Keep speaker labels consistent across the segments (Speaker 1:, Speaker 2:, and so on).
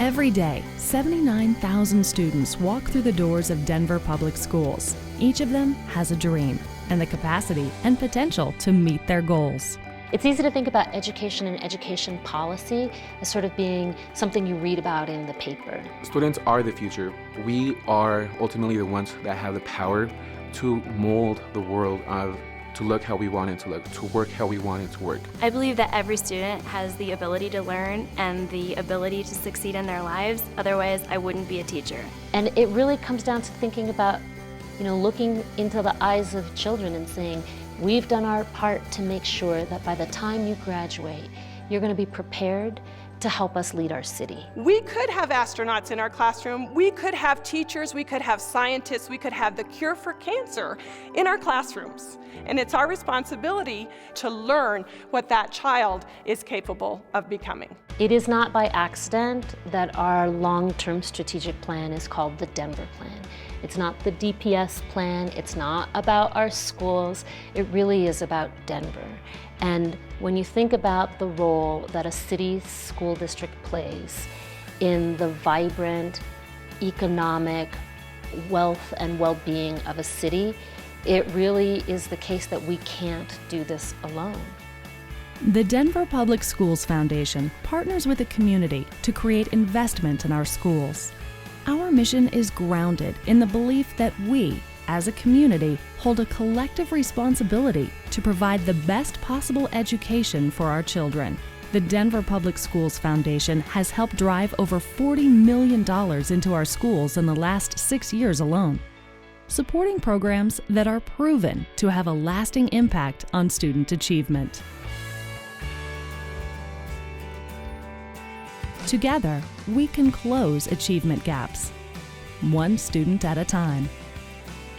Speaker 1: Every day, 79,000 students walk through the doors of Denver Public Schools. Each of them has a dream and the capacity and potential to meet their goals.
Speaker 2: It's easy to think about education and education policy as sort of being something you read about in the paper.
Speaker 3: Students are the future. We are ultimately the ones that have the power to mold the world to look how we want it to look, to work how we want it to work.
Speaker 4: I believe that every student has the ability to learn and the ability to succeed in their lives. Otherwise, I wouldn't be a teacher.
Speaker 2: And it really comes down to thinking about, looking into the eyes of children and saying, we've done our part to make sure that by the time you graduate, you're going to be prepared to help us lead our city.
Speaker 5: We could have astronauts in our classroom, we could have teachers, we could have scientists, we could have the cure for cancer in our classrooms. And it's our responsibility to learn what that child is capable of becoming.
Speaker 2: It is not by accident that our long-term strategic plan is called the Denver Plan. It's not the DPS plan, it's not about our schools, it really is about Denver. And when you think about the role that a city school district plays in the vibrant economic wealth and well-being of a city, it really is the case that we can't do this alone.
Speaker 1: The Denver Public Schools Foundation partners with the community to create investment in our schools. Our mission is grounded in the belief that we, as a community, hold a collective responsibility to provide the best possible education for our children. The Denver Public Schools Foundation has helped drive over $40 million into our schools in the last 6 years alone, supporting programs that are proven to have a lasting impact on student achievement. Together, we can close achievement gaps, one student at a time.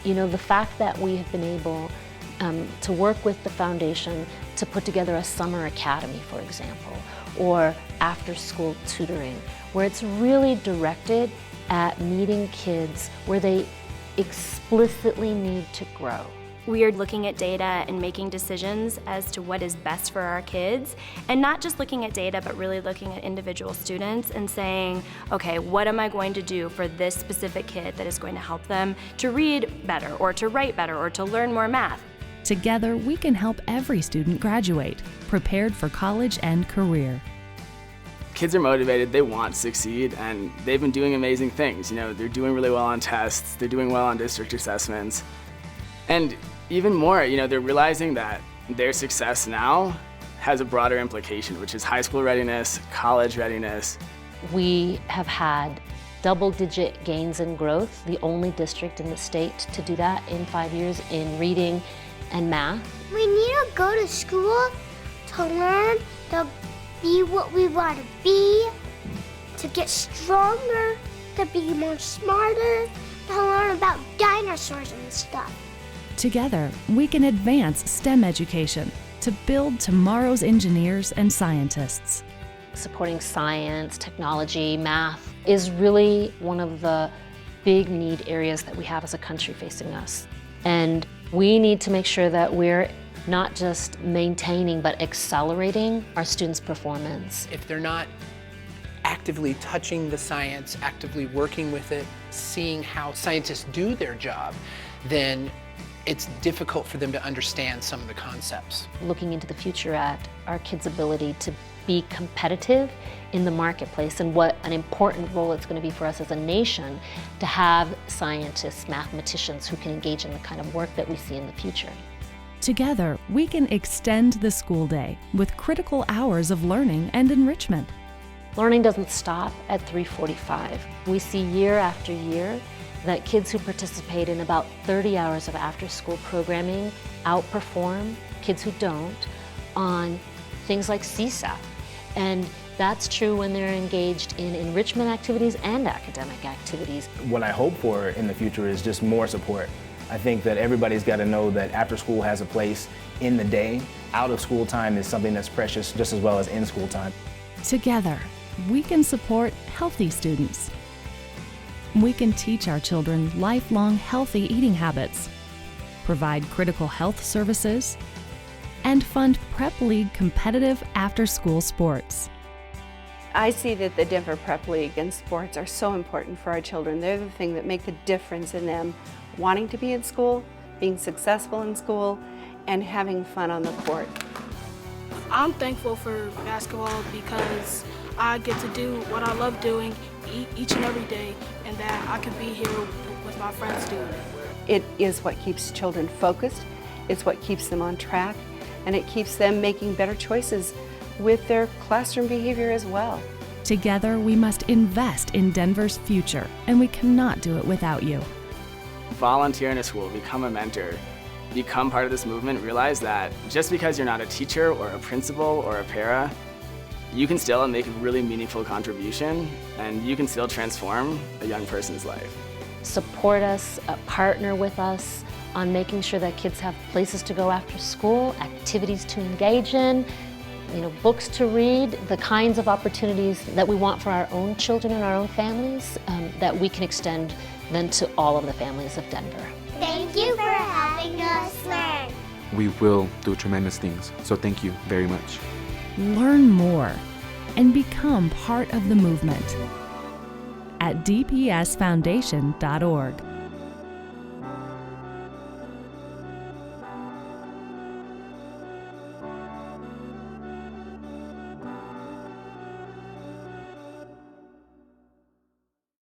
Speaker 2: The fact that we have been able to work with the foundation to put together a summer academy, for example, or after-school tutoring, where it's really directed at meeting kids where they explicitly need to grow.
Speaker 4: We are looking at data and making decisions as to what is best for our kids, and not just looking at data, but really looking at individual students and saying, okay, what am I going to do for this specific kid that is going to help them to read better, or to write better, or to learn more math?
Speaker 1: Together, we can help every student graduate, prepared for college and career.
Speaker 6: Kids are motivated, they want to succeed, and they've been doing amazing things. They're doing really well on tests, they're doing well on district assessments. And even more, they're realizing that their success now has a broader implication, which is high school readiness, college readiness.
Speaker 2: We have had double-digit gains in growth, the only district in the state to do that in 5 years in reading and math.
Speaker 7: We need to go to school to learn to be what we want to be, to get stronger, to be more smarter, to learn about dinosaurs and stuff.
Speaker 1: Together, we can advance STEM education to build tomorrow's engineers and scientists.
Speaker 2: Supporting science, technology, math is really one of the big need areas that we have as a country facing us. And we need to make sure that we're not just maintaining, but accelerating our students' performance.
Speaker 8: If they're not actively touching the science, actively working with it, seeing how scientists do their job, then it's difficult for them to understand some of the concepts.
Speaker 2: Looking into the future at our kids' ability to be competitive in the marketplace and what an important role it's going to be for us as a nation to have scientists, mathematicians who can engage in the kind of work that we see in the future.
Speaker 1: Together, we can extend the school day with critical hours of learning and enrichment.
Speaker 2: Learning doesn't stop at 3:45. We see year after year that kids who participate in about 30 hours of after-school programming outperform kids who don't on things like CSAT. And that's true when they're engaged in enrichment activities and academic activities.
Speaker 9: What I hope for in the future is just more support. I think that everybody's got to know that after school has a place in the day. Out of school time is something that's precious just as well as in school time.
Speaker 1: Together, we can support healthy students. We can teach our children lifelong healthy eating habits, provide critical health services, and fund Prep League competitive after-school sports.
Speaker 10: I see that the Denver Prep League and sports are so important for our children. They're the thing that make the difference in them wanting to be in school, being successful in school, and having fun on the court.
Speaker 11: I'm thankful for basketball because I get to do what I love doing each and every day, and that I can be here with my friends doing it.
Speaker 10: It is what keeps children focused, it's what keeps them on track, and it keeps them making better choices with their classroom behavior as well.
Speaker 1: Together, we must invest in Denver's future, and we cannot do it without you.
Speaker 6: Volunteer in a school, become a mentor, become part of this movement. Realize that just because you're not a teacher or a principal or a para, you can still make a really meaningful contribution, and you can still transform a young person's life.
Speaker 2: Support us, partner with us on making sure that kids have places to go after school, activities to engage in, books to read, the kinds of opportunities that we want for our own children and our own families, that we can extend then to all of the families of Denver.
Speaker 7: Thank you for having us learn.
Speaker 3: We will do tremendous things, so thank you very much.
Speaker 1: Learn more and become part of the movement at dpsfoundation.org.